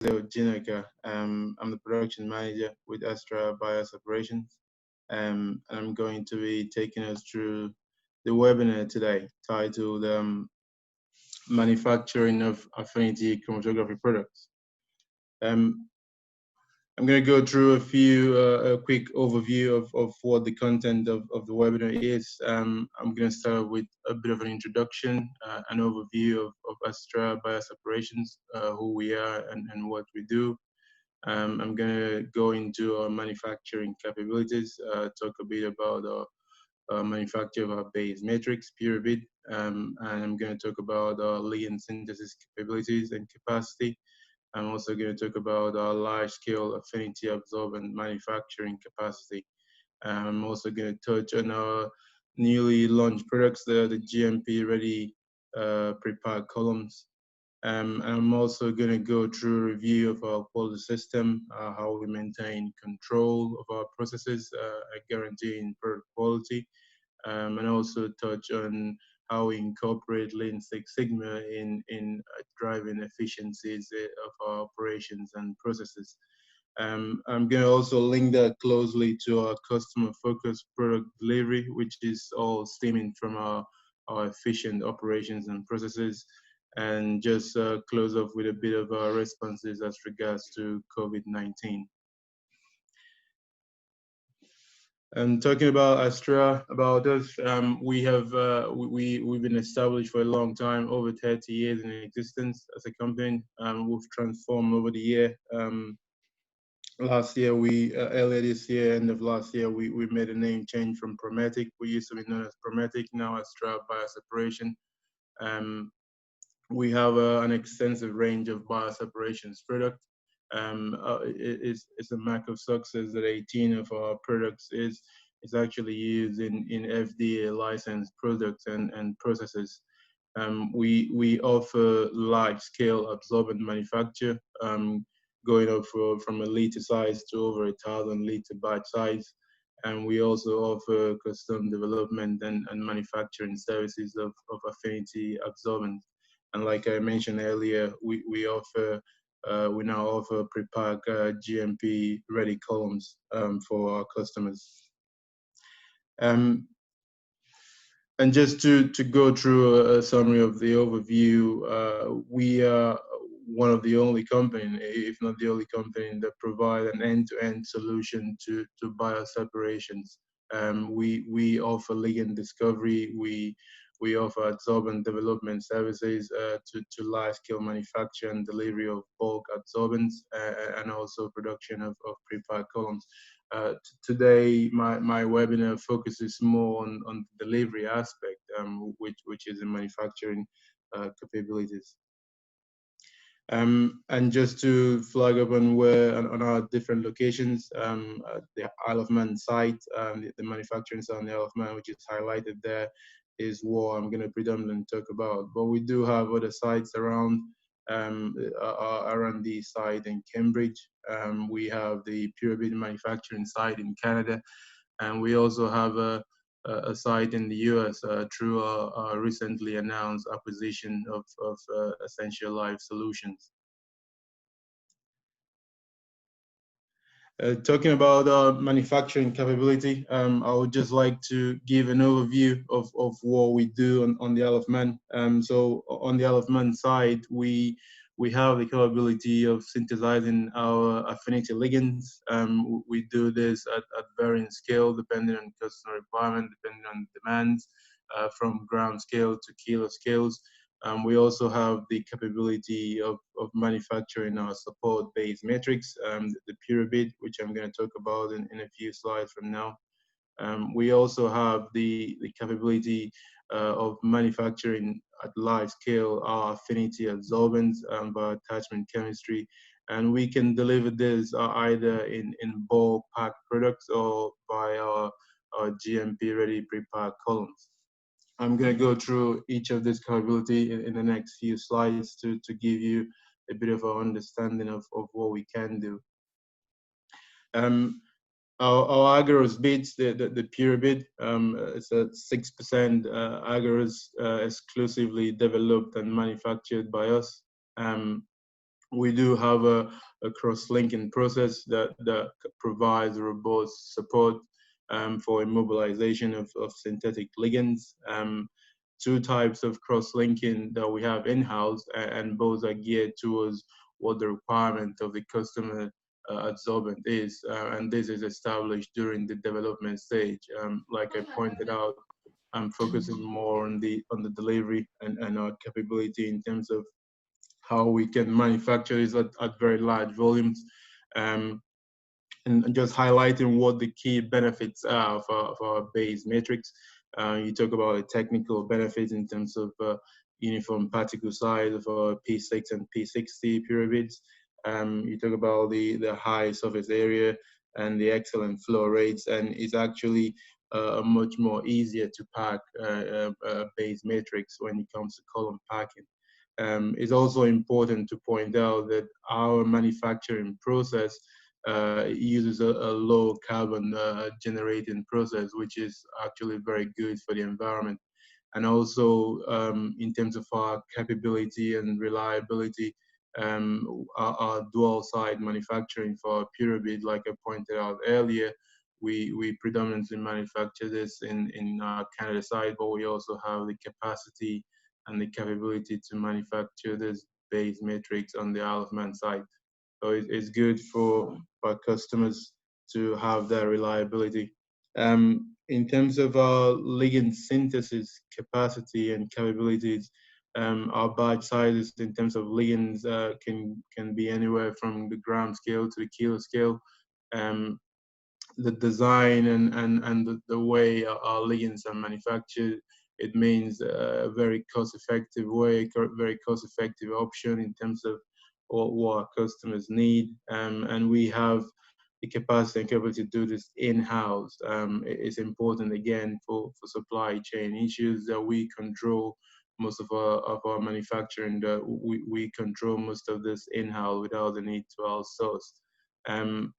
Agar. I'm the production manager with Astrea Bioseparations, and I'm going to be taking us through the webinar today titled Manufacturing of Affinity Chromatography Products. Um, I'm going to go through a quick overview of what the content of the webinar is. I'm going to start with a bit of an introduction, an overview of Astrea Bioseparations, who we are and what we do. I'm going to go into our manufacturing capabilities, talk a bit about our manufacture of our base matrix, Pyramid, and I'm going to talk about our ligand synthesis capabilities and capacity. I'm also going to talk about our large-scale affinity absorbent manufacturing capacity. I'm also going to touch on our newly launched products, the GMP-ready prepared columns. And I'm also going to go through a review of our quality system, how we maintain control of our processes, guaranteeing product quality, and also touch on how we incorporate Lean Six Sigma in driving efficiencies of our operations and processes. I'm going to also link that closely to our customer-focused product delivery, which is all stemming from our efficient operations and processes, and just close off with a bit of our responses as regards to COVID-19. And talking about Astrea, about us, we've been established for a long time, over 30 years in existence as a company. We've transformed over the year. Last year, earlier this year, end of last year, we made a name change from Prometic. We used to be known as Prometic, now Astrea Bioseparation. We have an extensive range of bioseparations products. It's a mark of success that 18 of our products is actually used in FDA licensed products and processes. We offer large scale absorbent manufacture, going up from a liter size to over 1,000 liter batch size. And we also offer custom development and manufacturing services of affinity absorbents. And like I mentioned earlier, we now offer pre-pack GMP ready columns for our customers. And just to go through a summary of the overview, we are one of the only company, if not the only company, that provide an end-to-end solution to bioseparations. We offer ligand discovery. We offer adsorbent development services to large-scale manufacture and delivery of bulk adsorbents, and also production of pre-packed columns. Today, my webinar focuses more on the delivery aspect, which is the manufacturing capabilities. And just to flag up on our different locations, the Isle of Man site, the manufacturing site on the Isle of Man, which is highlighted there, is what I'm going to predominantly talk about. But we do have other sites around R&D site in Cambridge. We have the Pyramid manufacturing site in Canada, and we also have a site in the US through our recently announced acquisition of Essential Life Solutions. Talking about manufacturing capability, I would just like to give an overview of what we do on the Isle of Man. So on the Isle of Man side, we have the capability of synthesizing our affinity ligands. We do this at varying scale, depending on customer requirement, depending on demands, from gram scale to kilo scales. We also have the capability of manufacturing our support-based matrix, the Pyramid, which I'm going to talk about in a few slides from now. We also have the capability of manufacturing at large scale our affinity adsorbents by attachment chemistry, and we can deliver this either in bulk packed products or by our GMP ready pre-packed columns. I'm going to go through each of this capability in the next few slides to give you a bit of an understanding of what we can do. Our agarose beads, the pure bead, it's a 6% agarose exclusively developed and manufactured by us. We do have a cross-linking process that provides robust support for immobilization of synthetic ligands. Two types of cross-linking that we have in-house, and both are geared towards what the requirement of the customer adsorbent is, and this is established during the development stage. Like I pointed out, I'm focusing more on the delivery and our capability in terms of how we can manufacture this at very large volumes, um, and just highlighting what the key benefits are of our base matrix. You talk about the technical benefits in terms of uniform particle size of our P6 and P60 pyramids. You talk about the high surface area and the excellent flow rates, and it's actually much more easier to pack base matrix when it comes to column packing. It's also important to point out that our manufacturing process uses a low carbon generating process, which is actually very good for the environment. And also in terms of our capability and reliability, our dual side manufacturing for pyramid, like I pointed out earlier, we predominantly manufacture this in our Canada side, but we also have the capacity and the capability to manufacture this base matrix on the Isle of Man side. So it's good for our customers to have that reliability. In terms of our ligand synthesis capacity and capabilities, our batch sizes in terms of ligands can be anywhere from the gram scale to the kilo scale. Um, the design and the way our ligands are manufactured, it means a very cost-effective way, very cost-effective option in terms of what our customers need. And we have the capacity and capability to do this in-house. It's important again for supply chain issues that we control most of our manufacturing, that we control most of this in-house without the need to outsource. Um,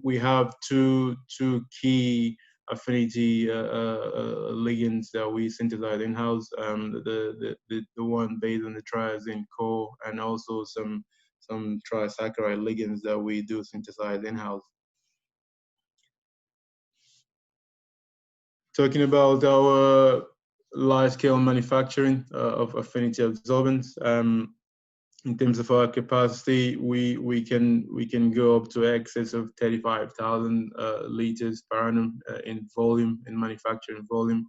we have two key affinity ligands that we synthesize in-house. The one based on the triazine core, and also some trisaccharide ligands that we do synthesize in-house. Talking about our large-scale manufacturing of affinity absorbents. In terms of our capacity, we can go up to excess of 35,000 liters per annum in volume, in manufacturing volume,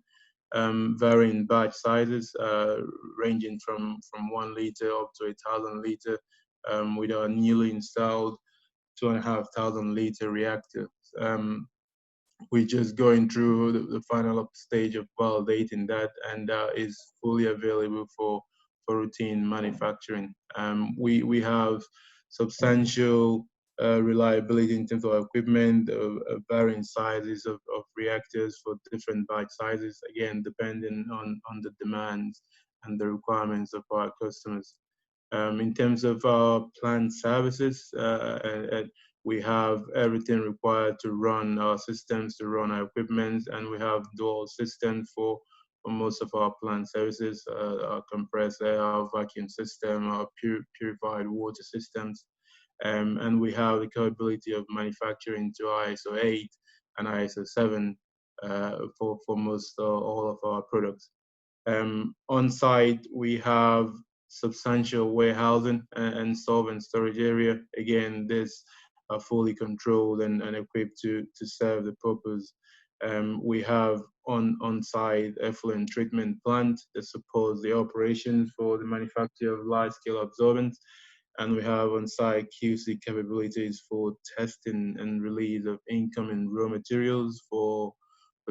varying batch sizes, ranging from 1 liter up to 1,000 liter, with our newly installed 2,500 liter reactor. We're just going through the final stage of validating that, and is fully available for routine manufacturing. We have substantial reliability in terms of equipment, varying sizes of reactors for different batch sizes, again, depending on the demands and the requirements of our customers. In terms of our plant services, we have everything required to run our systems, to run our equipment, and we have dual systems for most of our plant services, our compressed air, our vacuum system, our purified water systems. And we have the capability of manufacturing to ISO 8 and ISO 7 for most all of our products. On site, we have substantial warehousing and solvent storage area. Again, this are fully controlled and equipped to serve the purpose. We have on-site effluent treatment plant that supports the operations for the manufacture of large-scale absorbents. And we have on-site QC capabilities for testing and release of incoming raw materials for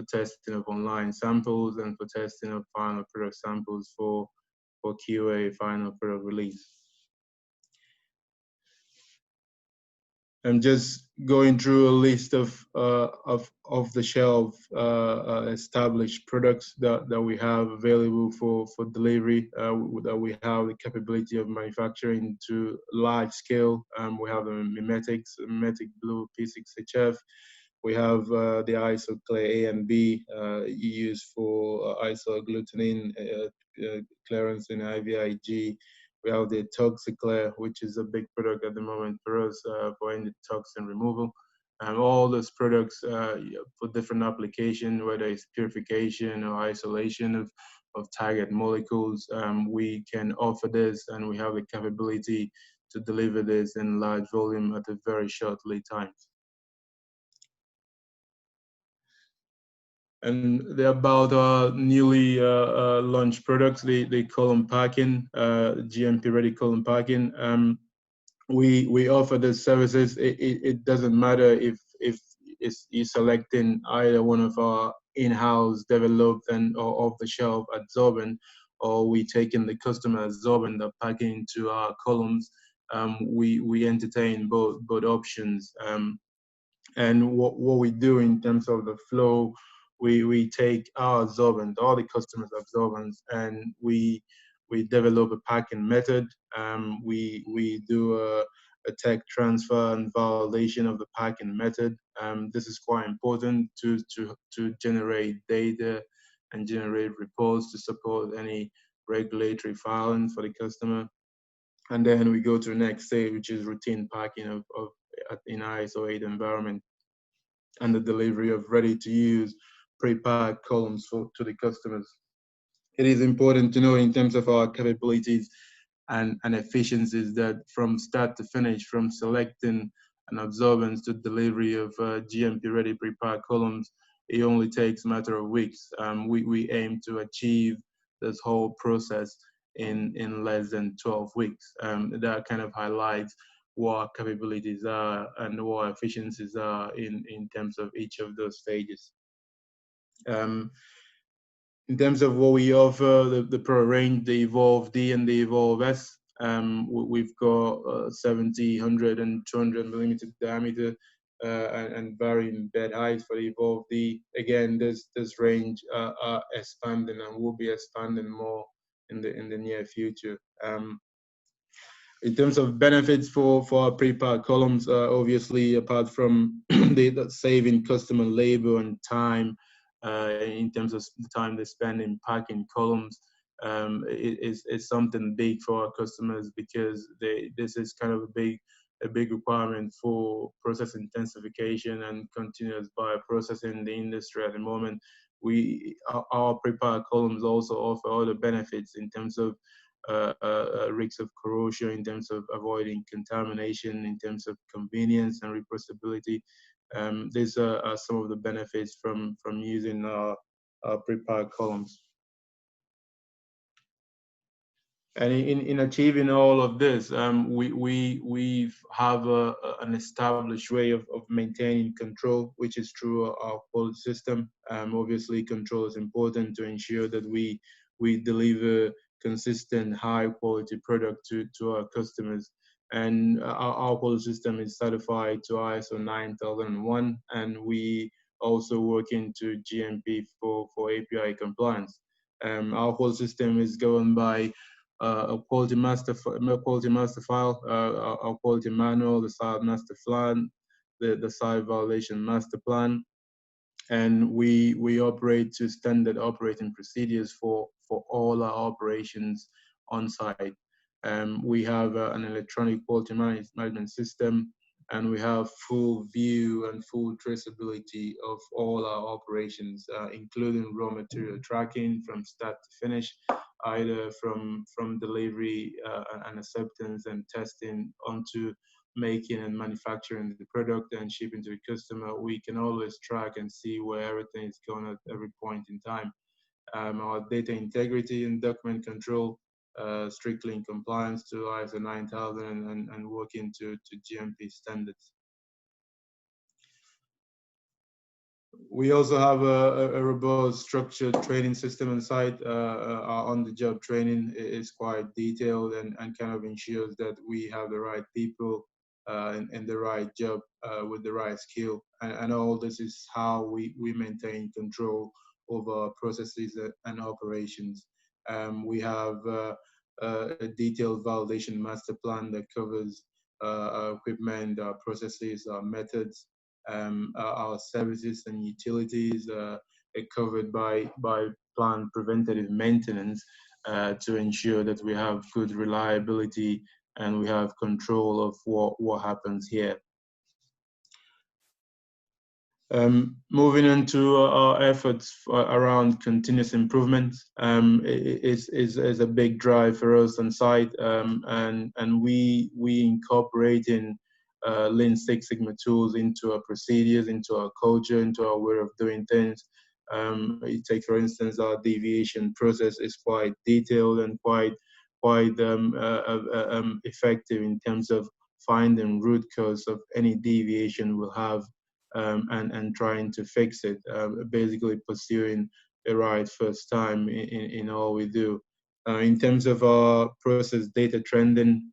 testing of online samples and for testing of final product samples for QA final product release. I'm just going through a list of the shelf established products that we have available for delivery, that we have the capability of manufacturing to large scale. We have the mimetic blue P6HF. We have the isoclare A and B used for isoagglutinin clearance in IVIG. We have the Toxiclair, which is a big product at the moment for us for any toxin removal. And all those products for different application, whether it's purification or isolation of target molecules, we can offer this, and we have the capability to deliver this in large volume at a very short lead time. And they're about newly launched products. They call them packing, GMP ready column packing. We offer the services. It doesn't matter if you're selecting either one of our in-house developed and or off-the-shelf adsorbent, or we taking the customer adsorbent and packing into our columns. We entertain both options. And what we do in terms of the flow, we take our absorbent, all the customers' absorbents, and we develop a packing method. We do a tech transfer and validation of the packing method. This is quite important to generate data and generate reports to support any regulatory filing for the customer. And then we go to the next stage, which is routine packing of in ISO 8 environment, and the delivery of ready-to-use pre-packed columns to the customers. It is important to know in terms of our capabilities and efficiencies that from start to finish, from selecting an absorbance to delivery of GMP-ready pre-packed columns, it only takes a matter of weeks. We aim to achieve this whole process in less than 12 weeks. That kind of highlights what our capabilities are and what our efficiencies are in terms of each of those stages. In terms of what we offer, the Pro range, the Evolve D and the Evolve S, we've got 70, 100, and 200 millimeter diameter and varying bed heights for the Evolve D. Again, this range are expanding and will be expanding more in the near future. In terms of benefits for our pre-packed columns, obviously, apart from the saving customer labor and time, in terms of the time they spend in packing columns, it's something big for our customers, because this is kind of a big requirement for process intensification and continuous bioprocessing in the industry at the moment. Our pre-packed columns also offer other benefits in terms of risks of corrosion, in terms of avoiding contamination, in terms of convenience and reproducibility. These are some of the benefits from using our pre-packed columns. And in achieving all of this, we have an established way of maintaining control, which is through our quality system. Obviously, control is important to ensure that we deliver consistent, high quality product to our customers. And our quality system is certified to ISO 9001, and we also work into GMP for API compliance. Our quality system is governed by a quality master file, our quality manual, the site master plan, the site validation master plan, and we operate to standard operating procedures for all our operations on site. We have an electronic quality management system, and we have full view and full traceability of all our operations, including raw material tracking from start to finish, either from delivery and acceptance and testing onto making and manufacturing the product and shipping to the customer. We can always track and see where everything is going at every point in time. Our data integrity and document control, strictly in compliance to ISO 9000 and working to GMP standards. We also have a robust structured training system on site. Our on-the-job training is quite detailed and kind of ensures that we have the right people in the right job with the right skill. And all this is how we maintain control over processes and operations. We have a detailed validation master plan that covers our equipment, our processes, our methods, our services and utilities are covered by planned preventative maintenance. to ensure that we have good reliability and we have control of what happens here. Moving on to our efforts around continuous improvement is a big drive for us on site, and we incorporate in Lean Six Sigma tools into our procedures, into our culture, into our way of doing things. You take, for instance, our deviation process is quite detailed and quite effective in terms of finding root cause of any deviation we'll have. And trying to fix it, basically pursuing the right first time in all we do. In terms of our process data trending,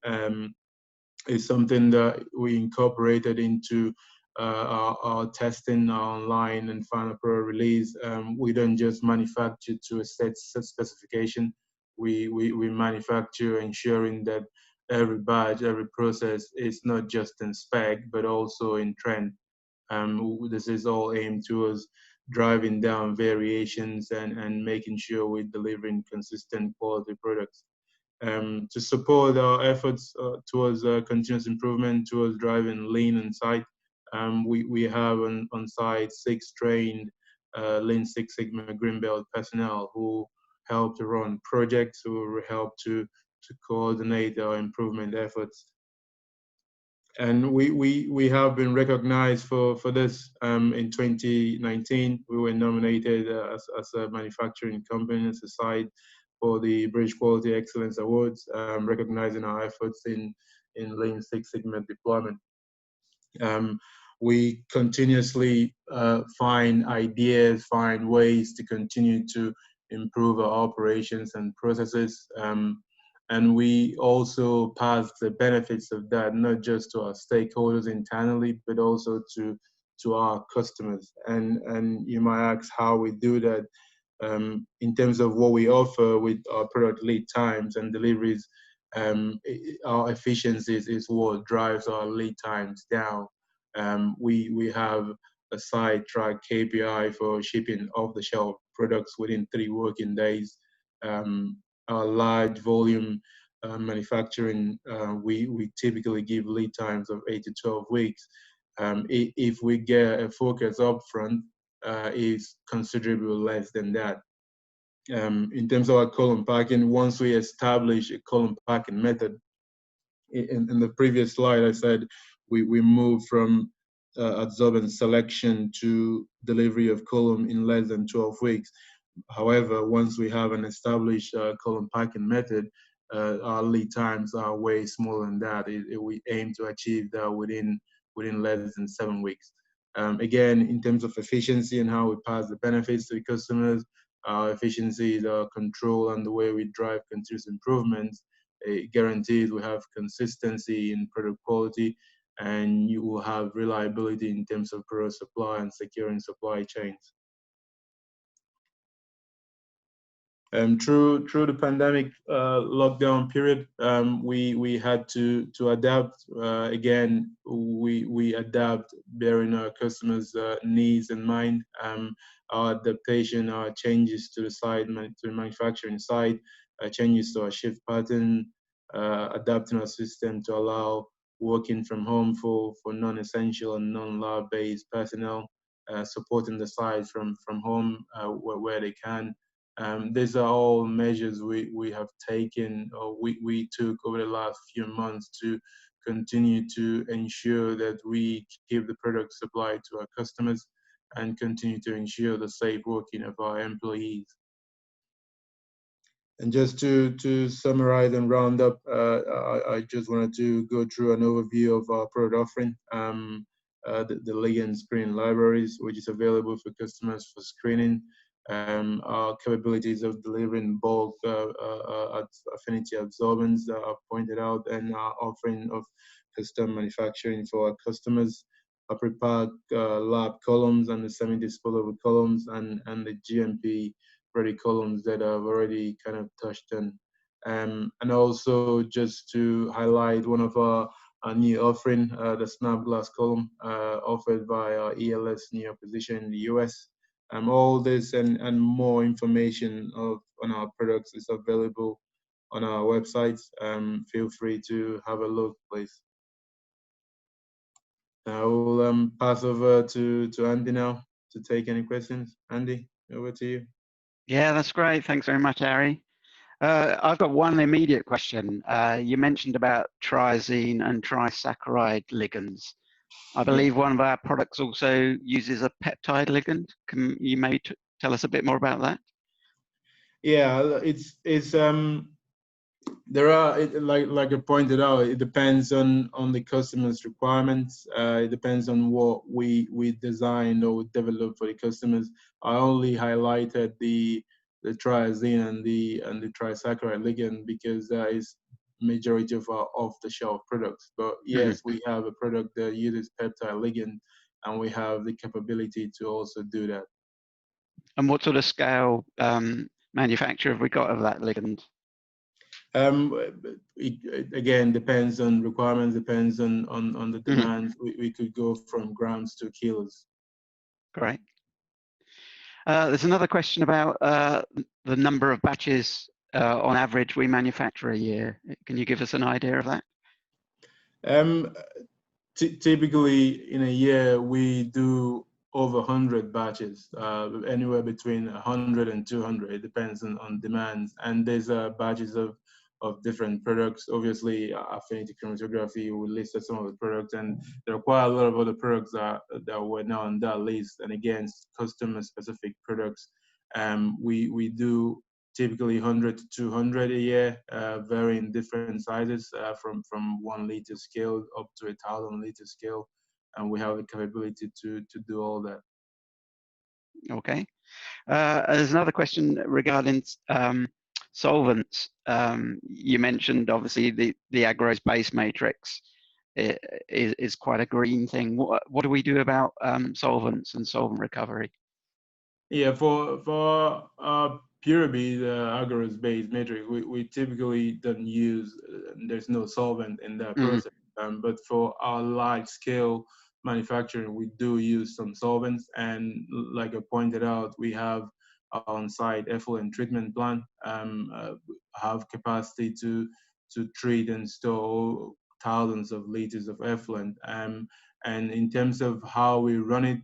is something that we incorporated into our testing, our online and final product release. We don't just manufacture to a set specification. We manufacture ensuring that every batch, every process is not just in spec, but also in trend. This is all aimed towards driving down variations and making sure we're delivering consistent quality products. To support our efforts towards continuous improvement, towards driving lean on site, we have on site 6 trained Lean Six Sigma Green Belt personnel who help to run projects, who help to coordinate our improvement efforts. And we have been recognized for this. In 2019, we were nominated as a manufacturing company, as a site, for the British Quality Excellence Awards, recognizing our efforts in Lean Six Sigma deployment. We continuously find ideas, find ways to continue to improve our operations and processes. And we also pass the benefits of that not just to our stakeholders internally, but also to our customers. And you might ask how we do that. In terms of what we offer with our product lead times and deliveries, our efficiencies is what drives our lead times down. We have a site track KPI for shipping off-the-shelf products within 3 working days. Our large volume manufacturing, we typically give lead times of 8 to 12 weeks. If we get a focus upfront, is considerably less than that. In terms of our column packing, once we establish a column packing method, in the previous slide I said we moved from adsorbent selection to delivery of column in less than 12 weeks. However, once we have an established column packing method, our lead times are way smaller than that. We aim to achieve that within less than 7 weeks. Again, in terms of efficiency and how we pass the benefits to the customers, our efficiency, our control, and the way we drive continuous improvements, it guarantees we have consistency in product quality, and you will have reliability in terms of product supply and securing supply chains. Through the pandemic lockdown period, we had to adapt. Again, we adapt bearing our customers' needs in mind. Our adaptation, our changes to the site, to the manufacturing site, changes to our shift pattern, adapting our system to allow working from home for non-essential and non-lab-based personnel, supporting the site from home where they can. These are all measures we have taken, or we took over the last few months to continue to ensure that we keep the product supplied to our customers and continue to ensure the safe working of our employees. And just to summarize and round up, I just wanted to go through an overview of our product offering. The ligand screening libraries, which is available for customers for screening. Our capabilities of delivering bulk affinity absorbents that are pointed out, and our offering of custom manufacturing for our customers. Our prepared lab columns and the semi-disposable columns, and the GMP ready columns that I've already kind of touched on. And also just to highlight one of our new offering, the snap glass column offered by our ELS new acquisition in the US. All this and more information on our products is available on our website. Feel free to have a look, please. I will pass over to Andy now to take any questions. Andy, over to you. Yeah, that's great. Thanks very much, Ari. I've got one immediate question. You mentioned about triazine and trisaccharide ligands. I believe one of our products also uses a peptide ligand. Can you maybe tell us a bit more about that? Yeah, it's there are, like I pointed out, it depends on the customer's requirements. It depends on what we designed or developed for the customers. I only highlighted the triazine and the trisaccharide ligand because that is majority of our off-the-shelf products. But yes, we have a product that uses peptide ligand, and we have the capability to also do that. And what sort of scale manufacture have we got of that ligand? It again depends on requirements, depends on the demands. We could go from grams to kilos. Great. There's another question about the number of batches on average we manufacture a year. Can you give us an idea of that? Typically in a year we do over 100 batches, anywhere between 100 and 200. It depends on demands, and there's batches of different products. Obviously, Affinity Chromatography, we listed some of the products, and there are quite a lot of other products that were not on that list. And again, customer-specific products. We do typically 100 to 200 a year, varying different sizes, from 1 liter scale up to 1,000 liter scale, and we have the capability to do all that. Okay. There's another question regarding solvents. You mentioned obviously the Agar's base matrix is quite a green thing. What do we do about solvents and solvent recovery? Yeah, for Purity, the Agar's base matrix, we typically don't use. There's no solvent in that process. But for our large scale manufacturing, we do use some solvents, and like I pointed out, we have on-site effluent treatment plant, have capacity to treat and store thousands of liters of effluent. And in terms of how we run it,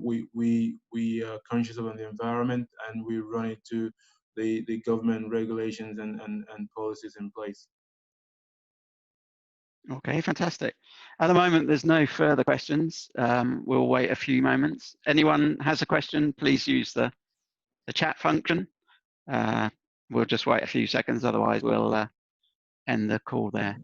we are conscious of the environment, and we run it to the government regulations and policies in place. Okay, fantastic. At the moment, there's no further questions. We'll wait a few moments. Anyone has a question, please use the chat function. We'll just wait a few seconds, otherwise we'll end the call there.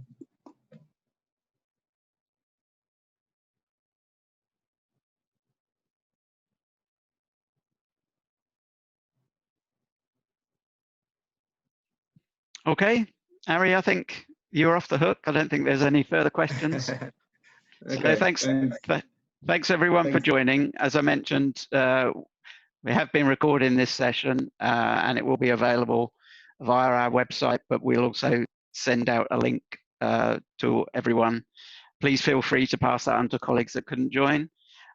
Okay, Ari, I think you're off the hook. I don't think there's any further questions. Okay, so thanks everyone for joining. As I mentioned, we have been recording this session and it will be available via our website, but we'll also send out a link to everyone. Please feel free to pass that on to colleagues that couldn't join.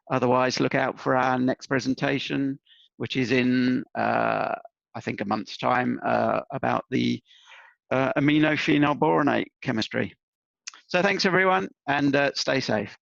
Otherwise, look out for our next presentation, which is in, I think, a month's time, about the aminophenol boronate chemistry. So thanks everyone, and stay safe.